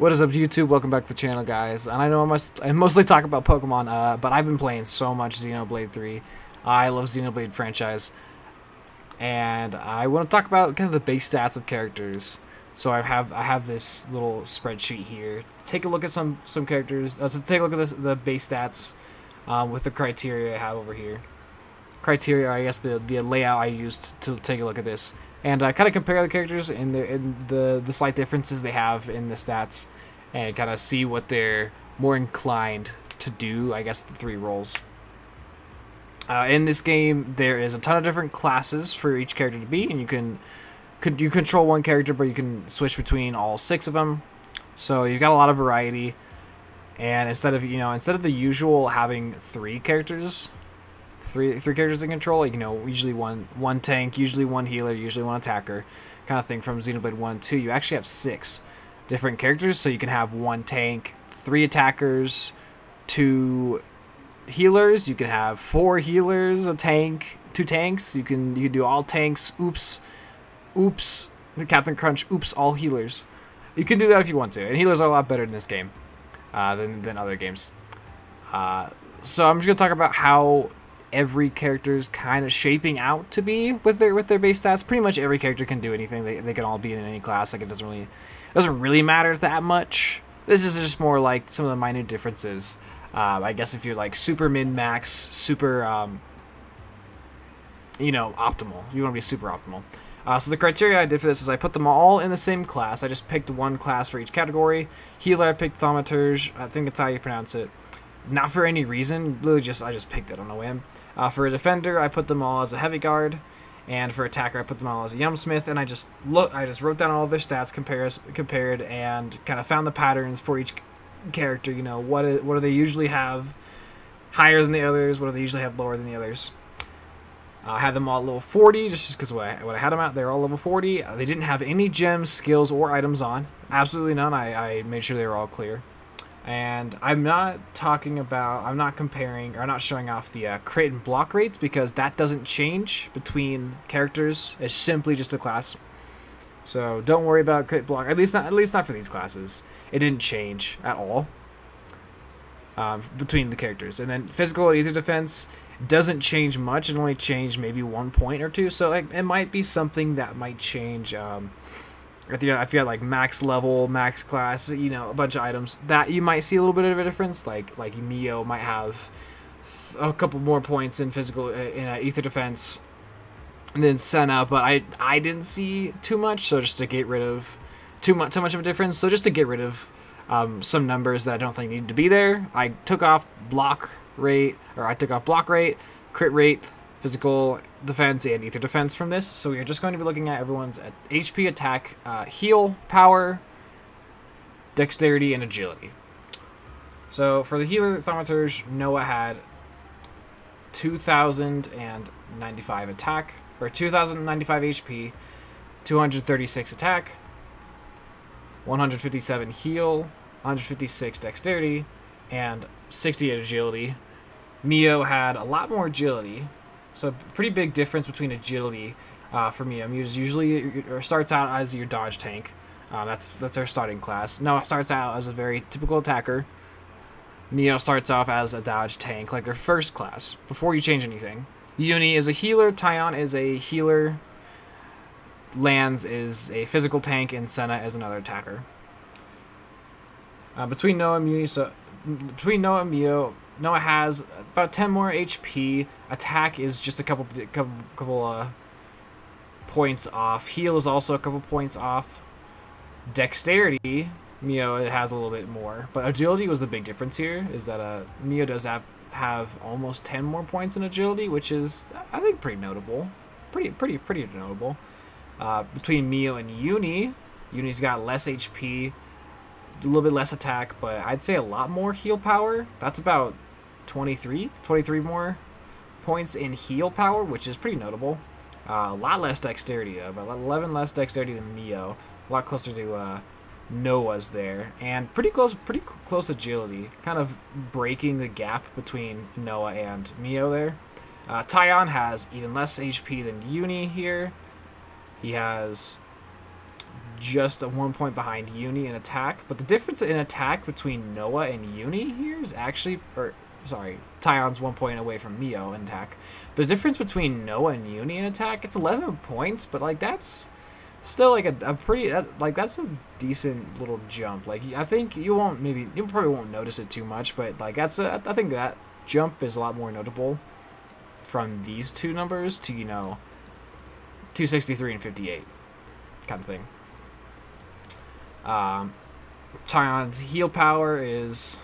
What is up, YouTube? Welcome back to the channel, guys. And I know I mostly talk about Pokemon, but I've been playing so much Xenoblade 3. I love Xenoblade franchise, and I want to talk about kind of the base stats of characters. So I have this little spreadsheet here. Take a look at some characters. To take a look at the base stats with the criteria I have over here. Criteria, I guess the layout I used to take a look at this. And kind of compare the characters and the slight differences they have in the stats, and kind of see what they're more inclined to do, I guess, the three roles. In this game, there is a ton of different classes for each character to be, and you control one character, but you can switch between all 6 of them. So you've got a lot of variety, and instead of the usual having 3 characters. Three characters in control, usually one tank, usually one healer, usually one attacker, kind of thing from Xenoblade 1 and 2. You actually have 6 different characters, so you can have 1 tank, 3 attackers, 2 healers. You can have 4 healers, a tank, 2 tanks. You can do all tanks. Oops, the Captain Crunch. Oops, all healers. You can do that if you want to, and healers are a lot better in this game than other games. So I'm just gonna talk about how every character's kind of shaping out to be with their base stats. Pretty much every character can do anything. They can all be in any class. Like, it doesn't really matter that much. This is just more like some of the minute differences. I guess if you're like super min max, super optimal. You want to be super optimal. So the criteria I did for this is I put them all in the same class. I just picked one class for each category. Healer, I picked Thaumaturge. I think that's how you pronounce it. Not for any reason, literally I just picked it on a whim. For a defender, I put them all as a heavy guard, and for attacker, I put them all as a yumsmith. And I just wrote down all of their stats, compared, and kind of found the patterns for each character. What do they usually have higher than the others? What do they usually have lower than the others? I had them all at level 40, just because what I had them at, they were all level 40. They didn't have any gems, skills, or items on. Absolutely none. I made sure they were all clear. And I'm not comparing, or not showing off the crit and block rates, because that doesn't change between characters. It's simply just a class. So don't worry about crit block, at least not for these classes. It didn't change at all between the characters. And then physical and ether defense doesn't change much. It only changed maybe 1 point or 2. So it might be something that might change. If you had like max level, max class, a bunch of items, that you might see a little bit of a difference. Like Mio might have a couple more points in physical, in ether defense, and then Senna, but I didn't see too much. So just to get rid of too much of a difference, so just to get rid of some numbers that I don't think need to be there, I took off block rate, crit rate, physical defense, and ether defense from this. So we're just going to be looking at everyone's HP, attack, heal, power, dexterity, and agility. So for the healer, Thaumaturge, Noah had 2,095 attack, or 2,095 HP, 236 attack, 157 heal, 156 dexterity, and 68 agility. Mio had a lot more agility. So pretty big difference between agility for Mio. Mio usually starts out as your dodge tank. That's our starting class. Noah starts out as a very typical attacker. Mio starts off as a dodge tank, like their first class, before you change anything. Uni is a healer. Tion is a healer. Lance is a physical tank, and Senna is another attacker. Between Noah and Mio, Noah has about 10 more HP. Attack is just a couple points off. Heal is also a couple points off. Dexterity, Mio, it has a little bit more. But agility was the big difference here, is that Mio does have almost 10 more points in agility, which is, I think, pretty notable. Pretty notable. Between Mio and Uni's got less HP, a little bit less attack, but I'd say a lot more heal power. That's about 23 more points in heal power, which is pretty notable. A lot less dexterity, though, about 11 less dexterity than Mio. A lot closer to Noah's there, and pretty close agility, kind of breaking the gap between Noah and Mio there. Tion has even less HP than Uni here. He has just 1 point behind Uni in attack. But the difference in attack between Noah and Uni here is actually, Tion's 1 point away from Mio in attack. But the difference between Noah and Uni in attack, it's 11 points, but like that's still like a pretty, like that's a decent little jump. Like I think you probably won't notice it too much, but like I think that jump is a lot more notable from these two numbers to, you know, 263 and 58 kind of thing. Tion's heal power is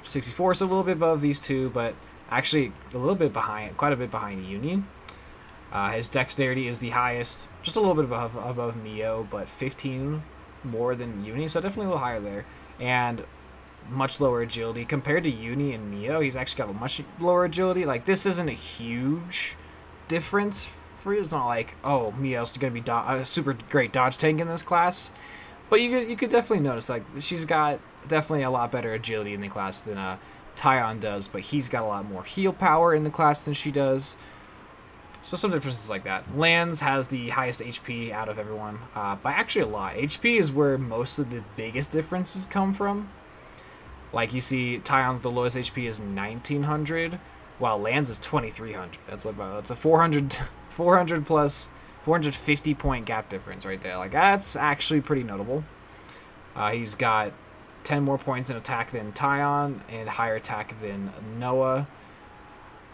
64, so a little bit above these two, but actually a little bit behind, quite a bit behind Uni. His dexterity is the highest, just a little bit above Mio, but 15 more than Uni, so definitely a little higher there. And much lower agility compared to Uni and Mio. He's actually got a much lower agility. Like this isn't a huge difference for you. It's not like, oh, Mio's going to be a super great dodge tank in this class, but you could definitely notice like she's got definitely a lot better agility in the class than Tion does, but he's got a lot more heal power in the class than she does. So some differences like that. Lanz has the highest HP out of everyone by actually a lot. HP is where most of the biggest differences come from. Like you see, Tion with the lowest HP is 1900, while Lanz is 2300. That's a 400 plus 450 point gap difference right there. Like that's actually pretty notable. He's got 10 more points in attack than Tion and higher attack than Noah.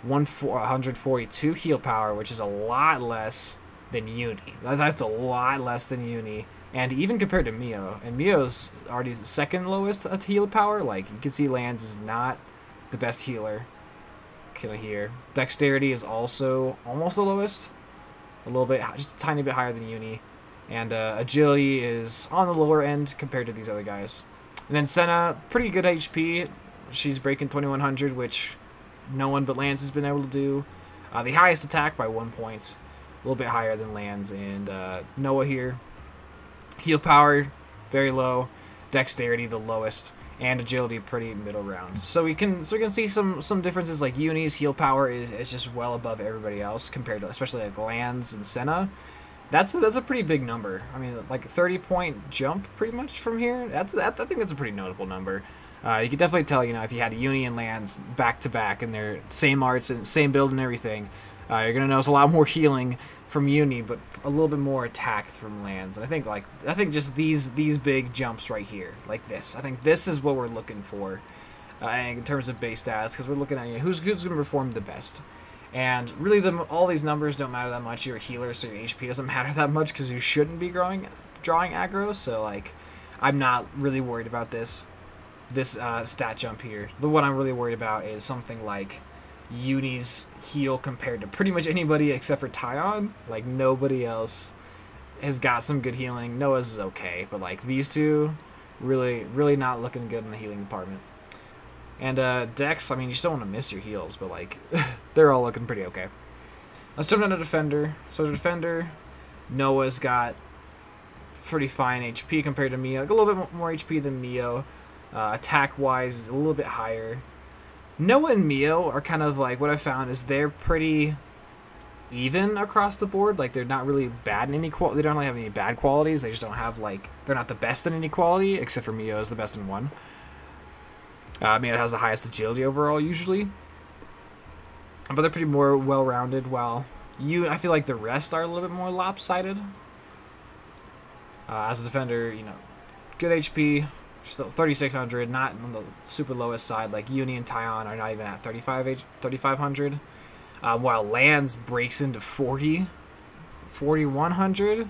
142 heal power, which is a lot less than Uni. That's a lot less than Uni. And even compared to Mio, and Mio's already the second lowest at heal power. Like you can see, Lanz is not the best healer. Kind of here. Dexterity is also almost the lowest, a little bit, just a tiny bit higher than Uni, and agility is on the lower end compared to these other guys. And then Senna, pretty good HP. She's breaking 2100, which no one but Lanz has been able to do. The highest attack by 1 point, a little bit higher than Lanz and Noah here. Heal power, very low. Dexterity, the lowest. And agility, pretty middle round. So we can see some differences. Like Uni's heal power is just well above everybody else compared to, especially like Lanz and Senna. That's a pretty big number. I mean, like a 30-point jump pretty much from here. I think that's a pretty notable number. You could definitely tell, you know, if you had Uni and Lanz back to back and they're same arts and same build and everything, you're gonna notice a lot more healing from Uni, but a little bit more attack from Lanz. And I think just these big jumps right here, like this. I think this is what we're looking for in terms of base stats, because we're looking at, you know, who's going to perform the best. And really, all these numbers don't matter that much. You're a healer, so your HP doesn't matter that much because you shouldn't be drawing aggro. So like, I'm not really worried about this stat jump here. The one I'm really worried about is something like Uni's heal compared to pretty much anybody except for Tion. Like nobody else has got some good healing. Noah's is okay, but like these two, really not looking good in the healing department. And Dex, I mean, you still want to miss your heals, but like they're all looking pretty okay. Let's jump down to Defender. So Defender, Noah's got pretty fine HP compared to Mio. Like a little bit more HP than Mio. Attack-wise is a little bit higher. Noah and Mio are kind of like, what I found is they're pretty even across the board. Like they're not really bad in any quality. They don't really have any bad qualities. They just don't have like, they're not the best in any quality, except for Mio is the best in one. Mio has the highest agility overall usually, but they're pretty more well-rounded. While I feel like the rest are a little bit more lopsided. As a Defender, you know, good HP. Still 3,600, not on the super lowest side. Like Uni and Tion are not even at 3,500. While Lanz breaks into 4,100,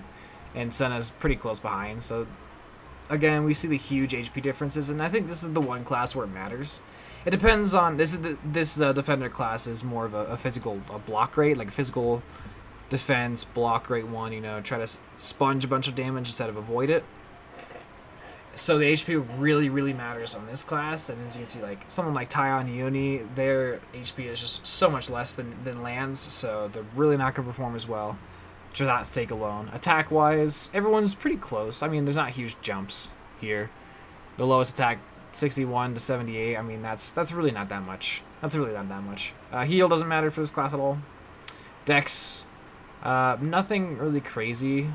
and Senna's pretty close behind. So again, we see the huge HP differences, and I think this is the one class where it matters. It depends on this Defender class is more of a physical block rate, like a physical defense block rate one. You know, try to sponge a bunch of damage instead of avoid it. So the HP really matters on this class, and as you can see, like someone like Tion Uni, their HP is just so much less than Lanz, so they're really not going to perform as well for that sake alone. Attack-wise, everyone's pretty close. I mean, there's not huge jumps here. The lowest attack, 61 to 78. I mean, that's really not that much. That's really not that much. Heal doesn't matter for this class at all. Dex, nothing really crazy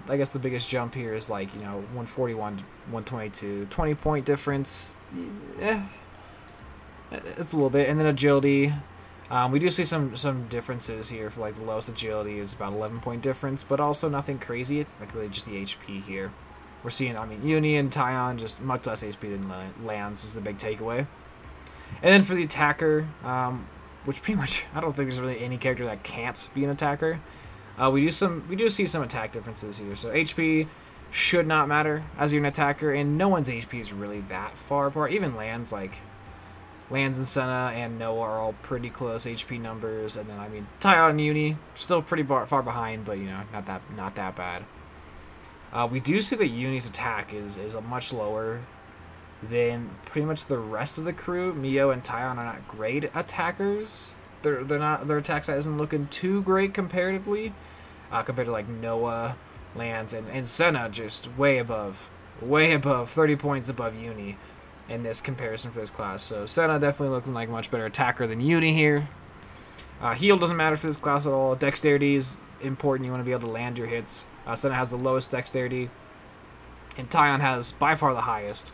I guess the biggest jump here is like, you know, 141 to 122, 20-point difference. Yeah, it's a little bit, and then agility. We do see some differences here. For like the lowest agility is about 11-point difference, but also nothing crazy. It's like really just the HP here. We're seeing, I mean, Uni and Tion just much less HP than Lance is the big takeaway. And then for the attacker, which pretty much I don't think there's really any character that can't be an attacker. We do see some attack differences here. So HP should not matter as you're an attacker, and no one's HP is really that far apart. Even Lance and Senna and Noah are all pretty close HP numbers, and then I mean Tion and Uni still pretty far behind, but you know, not that bad. We do see that Uni's attack is a much lower than pretty much the rest of the crew. Mio and Tion are not great attackers. Their attack stat isn't looking too great comparatively, compared to like Noah, Lance, and Senna, just way above 30 points above Uni in this comparison for this class. So Senna definitely looking like a much better attacker than Uni here. Heal doesn't matter for this class at all. Dexterity is important. You want to be able to land your hits. Senna has the lowest dexterity, and Tion has by far the highest.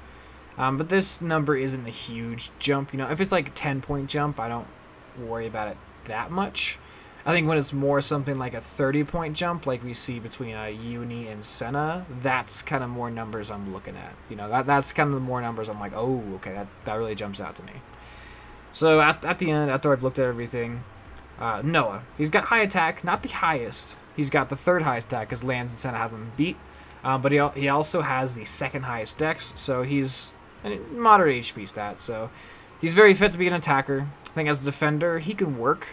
But this number isn't a huge jump. You know, if it's like a 10-point jump, I don't worry about it that much. I think when it's more something like a 30-point jump, like we see between Uni and Senna, that's kind of more numbers I'm looking at. You know, that's kind of the more numbers I'm like, oh, okay, that really jumps out to me. So at the end, after I've looked at everything, Noah, he's got high attack, not the highest. He's got the third highest attack because Lance and Senna have him beat. But he also has the second highest dex, so he's a moderate HP stat. So he's very fit to be an attacker. I think as a defender, he can work.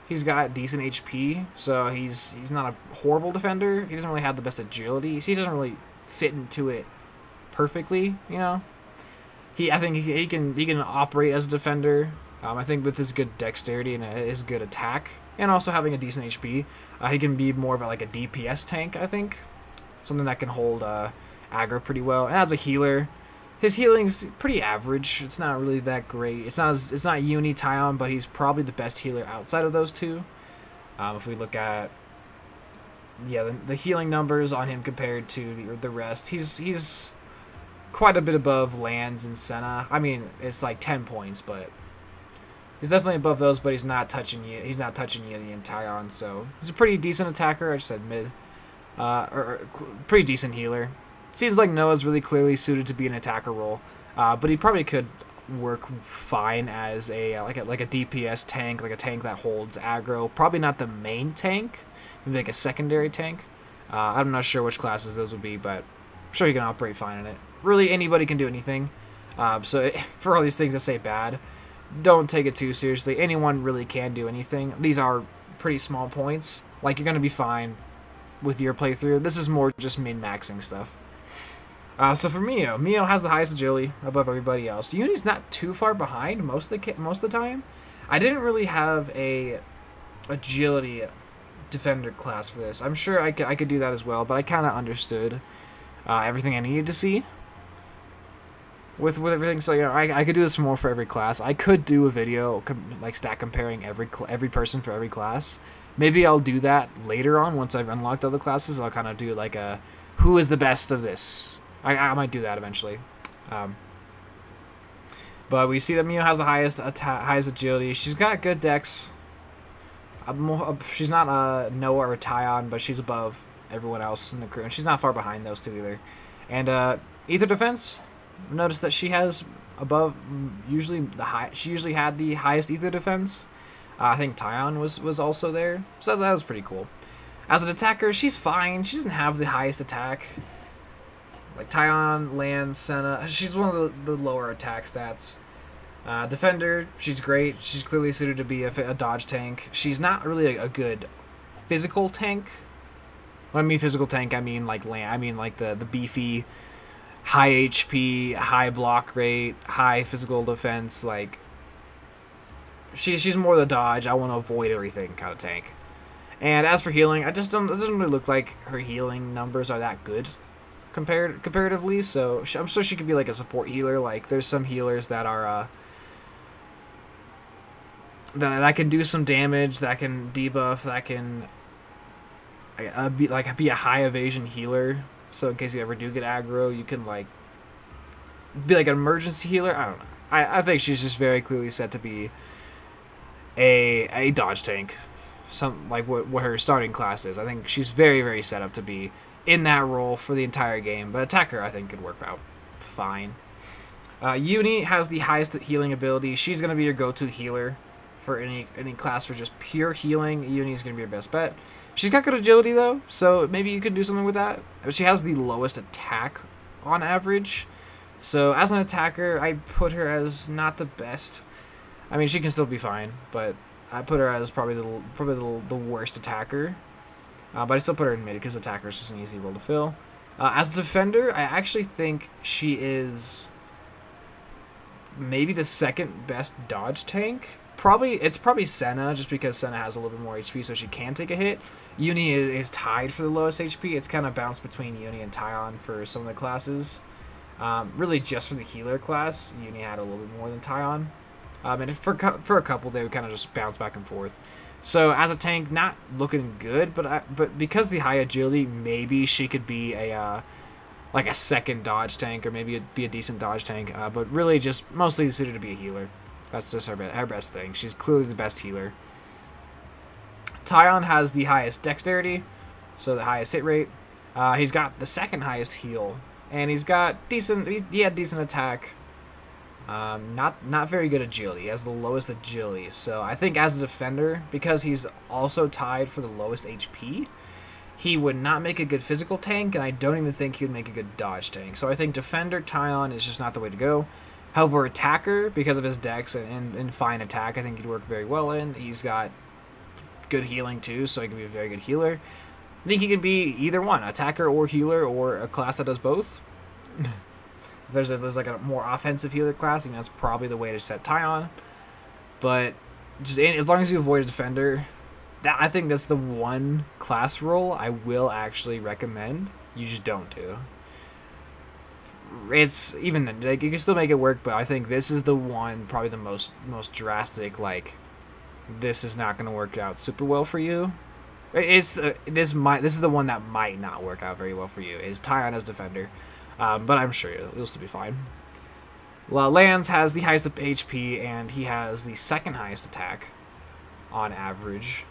He's got decent HP, so he's not a horrible defender. He doesn't really have the best agility. So he doesn't really fit into it perfectly, you know. I think he can operate as a defender. I think with his good dexterity and his good attack, and also having a decent HP, he can be more of like a DPS tank, I think. Something that can hold aggro pretty well. And as a healer, his healing's pretty average. It's not really that great. It's not Uni Tion, but he's probably the best healer outside of those two. If we look at the healing numbers on him compared to the rest, he's quite a bit above Lance and Senna. I mean, it's like 10 points, but he's definitely above those. But he's not touching Uni and Tion, so he's a pretty decent attacker. I just said mid. Or pretty decent healer. Seems like Noah's really clearly suited to be an attacker role, but he probably could work fine as like a DPS tank, like a tank that holds aggro. Probably not the main tank, maybe like a secondary tank. I'm not sure which classes those would be, but I'm sure he can operate fine in it. Really, anybody can do anything. For all these things that say bad, don't take it too seriously. Anyone really can do anything. These are pretty small points. Like, you're gonna be fine with your playthrough. This is more just min-maxing stuff. So for Mio has the highest agility above everybody else. Uni's not too far behind most of the time. I didn't really have a agility defender class for this. I'm sure I could do that as well, but I kind of understood everything I needed to see with everything. So, you know, I could do this more for every class. I could do a video like stat comparing every person for every class. Maybe I'll do that later on once I've unlocked other classes. I'll kind of do like a who is the best of this. I might do that eventually. But we see that Mio has the highest agility. She's got good dex. She's not Noah or Tion, but she's above everyone else in the crew, and she's not far behind those two either. And ether defense, notice that she has above she usually had the highest ether defense. I think Tion was also there, so that was pretty cool. As an attacker, she's fine. She doesn't have the highest attack. Like Tion, Lance, Senna, she's one of the lower attack stats. Defender, she's great. She's clearly suited to be a dodge tank. She's not really a good physical tank. When I mean physical tank, I mean like the beefy, high HP, high block rate, high physical defense. Like she's more the dodge. I want to avoid everything kind of tank. And as for healing, it doesn't really look like her healing numbers are that good comparatively. So I'm sure she could be like a support healer. Like there's some healers that are that can do some damage, that can debuff, that can be a high evasion healer. So in case you ever do get aggro, you can like be like an emergency healer. I don't know. I think she's just very clearly set to be a dodge tank. Some like what her starting class is. I think she's very, very set up to be in that role for the entire game. But attacker, I think, could work out fine. Uni has the highest healing ability. She's going to be your go-to healer for any class for just pure healing. Uni is going to be your best bet. She's got good agility, though, so maybe you can do something with that. She has the lowest attack on average. So as an attacker, I put her as not the best. I mean, she can still be fine, but I put her as probably the worst attacker. But I still put her in mid because attacker is just an easy role to fill. As a defender, I actually think she is maybe the second best dodge tank. It's probably Senna, just because Senna has a little bit more HP, so she can take a hit. Uni is tied for the lowest HP. It's kind of bounced between Uni and Tion for some of the classes. Really, just for the healer class, Uni had a little bit more than Tion. And for a couple, they would kind of just bounce back and forth. So as a tank, not looking good, but because the high agility, maybe she could be like a second dodge tank, or maybe it'd be a decent dodge tank. But really, just mostly suited to be a healer. That's just her best thing. She's clearly the best healer. Tion has the highest dexterity, so the highest hit rate. He's got the second highest heal, and he's got decent. He had decent attack. Not very good agility. He has the lowest agility. So I think as a defender, because he's also tied for the lowest HP, he would not make a good physical tank, and I don't even think he would make a good dodge tank. So I think defender Tion is just not the way to go. However, attacker, because of his dex and fine attack, I think he'd work very well in. He's got good healing too, so he can be a very good healer. I think he can be either one, attacker or healer, or a class that does both. If there's like a more offensive healer class, I mean, that's probably the way to set Tion. But just as long as you avoid a defender, I think that's the one class role I will actually recommend you just don't do. It's even like you can still make it work, but I think this is the one, probably the most drastic. Like, this is not going to work out super well for you. This is the one that might not work out very well for you. Is Tion as defender, but I'm sure you'll still be fine. Well, Lance has the highest HP, and he has the second highest attack on average.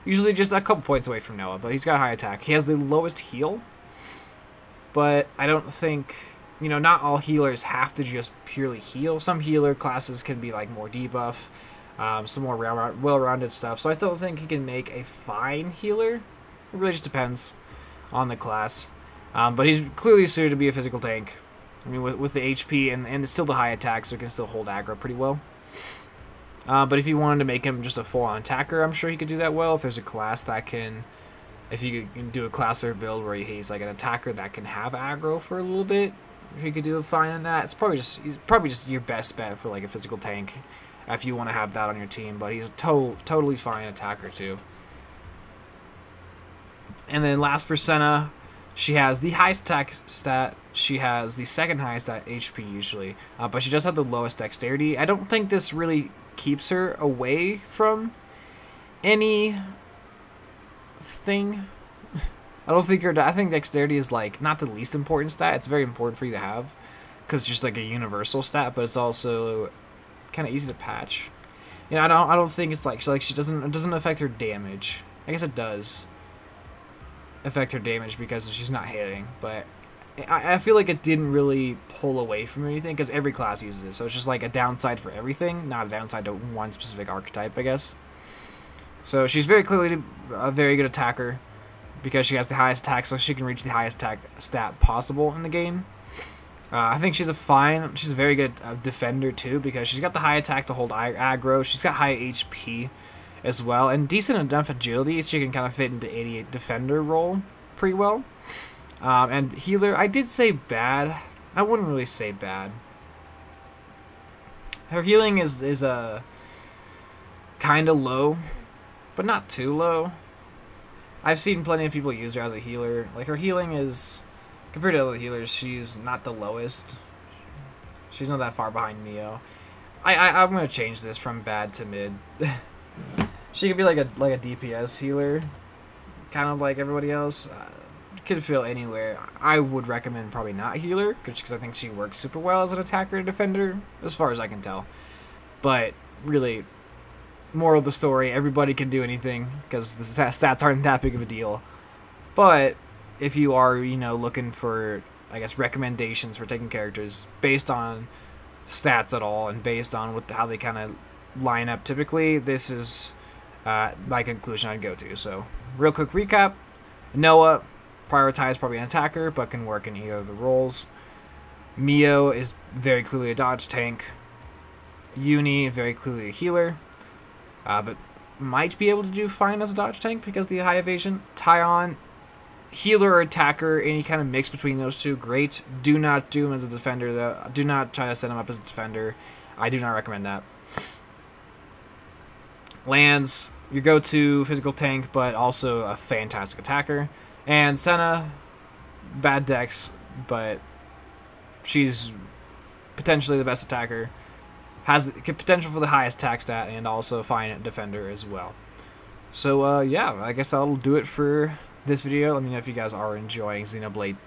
Usually just a couple points away from Noah, but he's got a high attack. He has the lowest heal, but I don't think, not all healers have to just purely heal. Some healer classes can be like more debuff, some more well-rounded stuff. So I still think he can make a fine healer. It really just depends on the class. But he's clearly suited to be a physical tank. I mean, with the HP and still the high attack, so he can still hold aggro pretty well. But if you wanted to make him just a full-on attacker, I'm sure he could do that well. If there's a class that can, if you can do a class or build where he's like an attacker that can have aggro for a little bit, he could do fine in that. He's probably just your best bet for like a physical tank if you want to have that on your team. But he's a totally fine attacker too. And then last for Senna, she has the highest attack stat. She has the second highest at HP usually, but she does have the lowest dexterity. I don't think this really keeps her away from anything. I think dexterity is like not the least important stat. It's very important for you to have because it's just like a universal stat, but it's also kind of easy to patch. I don't think it's like it doesn't affect her damage. I guess it does affect her damage because she's not hitting, but I feel like it didn't really pull away from anything because every class uses it, so it's just like a downside for everything, not a downside to one specific archetype, I guess. So she's very clearly a very good attacker because she has the highest attack, so she can reach the highest attack stat possible in the game. I think she's a very good defender too because she's got the high attack to hold aggro. She's got high HP as well, and decent enough agility so she can kind of fit into 88 defender role pretty well. And healer, I did say bad. I wouldn't really say bad. Her healing is kind of low, but not too low. I've seen plenty of people use her as a healer. Like, her healing is, compared to other healers, she's not the lowest. She's not that far behind Neo. I'm gonna change this from bad to mid. She could be like a DPS healer, kind of like everybody else. Could fill anywhere. I would recommend probably not healer, because I think she works super well as an attacker and defender, as far as I can tell. But really, moral of the story, everybody can do anything, because the stats aren't that big of a deal. But if you are, you know, looking for, I guess, recommendations for taking characters based on stats at all, and based on how they kind of line up typically, this is my conclusion I'd go to. So, real quick recap. Noah, prioritized probably an attacker, but can work in either of the roles. Mio is very clearly a dodge tank. Uni, very clearly a healer, but might be able to do fine as a dodge tank because of the high evasion. Tion, healer or attacker, any kind of mix between those two, great. Do not do him as a defender, though. Do not try to set him up as a defender. I do not recommend that. Lands, your go-to physical tank, but also a fantastic attacker. And Senna, bad dex, but she's potentially the best attacker. Has the potential for the highest attack stat, and also fine defender as well. So, yeah, I guess that'll do it for this video. Let me know if you guys are enjoying Xenoblade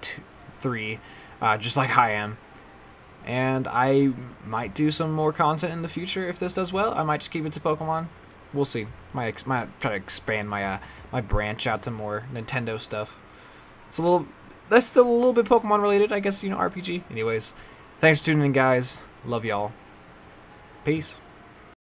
3, just like I am. And I might do some more content in the future if this does well. I might just keep it to Pokemon. We'll see. Might try to expand my my branch out to more Nintendo stuff. That's still a little bit Pokemon related, I guess, you know, RPG. Anyways, thanks for tuning in, guys. Love y'all. Peace.